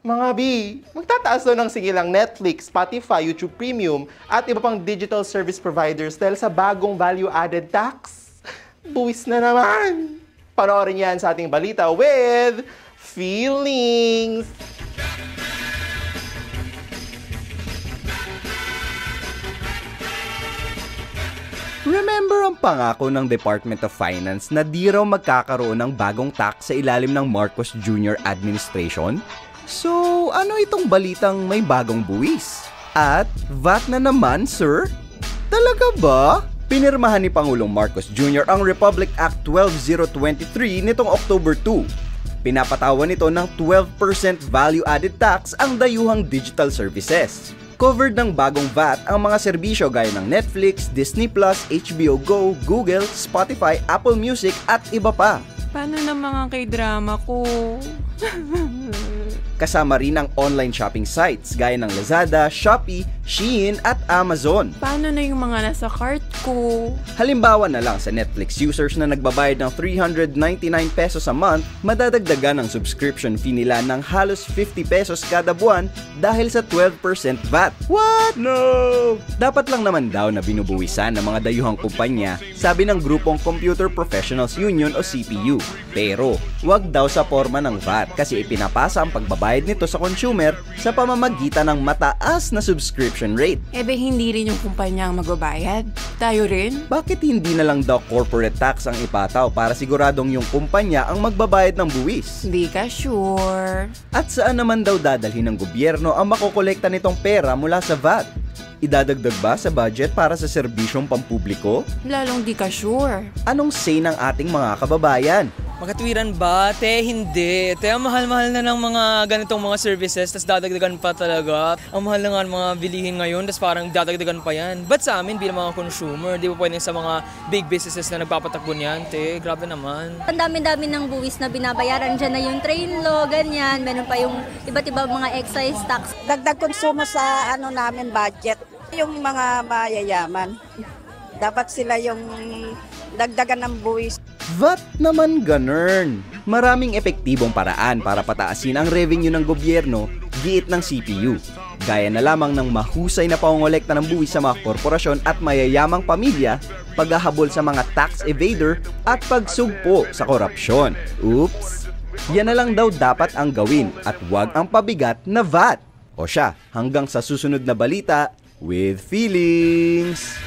Mga B, magtataas daw ng singilang Netflix, Spotify, YouTube Premium at iba pang digital service providers dahil sa bagong value-added tax. Buwis na naman! Panoorin yan sa ating balita with Feelings! Remember ang pangako ng Department of Finance na di raw magkakaroon ng bagong tax sa ilalim ng Marcos Jr. administration? So, ano itong balitang may bagong buwis? At VAT na naman, sir? Talaga ba? Pinirmahan ni Pangulong Marcos Jr. ang Republic Act 12023 nitong October 2. Pinapatawan nito ng 12% value-added tax ang dayuhang digital services. Covered ng bagong VAT ang mga serbisyo gaya ng Netflix, Disney+, HBO Go, Google, Spotify, Apple Music at iba pa. Paano na mga K-drama ko? Kasama rin ang online shopping sites gaya ng Lazada, Shopee, Shein at Amazon. Paano na yung mga nasa cart ko? Halimbawa na lang sa Netflix users na nagbabayad ng 399 pesos a month, madadagdagan ang subscription fee nila ng halos 50 pesos kada buwan dahil sa 12% VAT. What? No! Dapat lang naman daw na binubuwisan ng mga dayuhang kumpanya, sabi ng grupong Computer Professionals Union o CPU. Pero, wag daw sa forma ng VAT kasi ipinapasa ang pagbabayad nito sa consumer sa pamamagitan ng mataas na subscription rate. Hindi rin yung kumpanya ang magbabayad. Tayo rin? Bakit hindi na lang daw corporate tax ang ipataw para siguradong yung kumpanya ang magbabayad ng buwis? Hindi ka sure. At saan naman daw dadalhin ng gobyerno ang makokolekta nitong pera mula sa VAT? Idadagdag ba sa budget para sa serbisyong pampubliko? Lalong di ka sure. Anong say ng ating mga kababayan? Makatwiran ba? Hindi. Ang mahal-mahal na ng mga ganitong mga services, tas dadagdagan pa talaga. Ang mahal na nga ng mga bilihin ngayon, tas parang dadagdagan pa yan. But sa amin, bilang mga consumer, di ba pwedeng sa mga big businesses na nagpapatakbo niyan, grabe naman. Ang dami-dami ng buwis na binabayaran dyan na yung train law, ganyan. Meron pa yung iba't ibang mga excise tax. Dagdag konsumo sa namin budget. Yung mga mayayaman, dapat sila yung dagdagan ng buwis. VAT naman ganern. Maraming epektibong paraan para pataasin ang revenue ng gobyerno, giit ng CPU. Gaya na lamang ng mahusay na pangongolekta ng buwis sa mga korporasyon at mayayamang pamilya, paghahabol sa mga tax evader at pagsugpo sa korupsyon. Oops! Yan na lang daw dapat ang gawin at wag ang pabigat na VAT. O siya, hanggang sa susunod na balita with Feelings!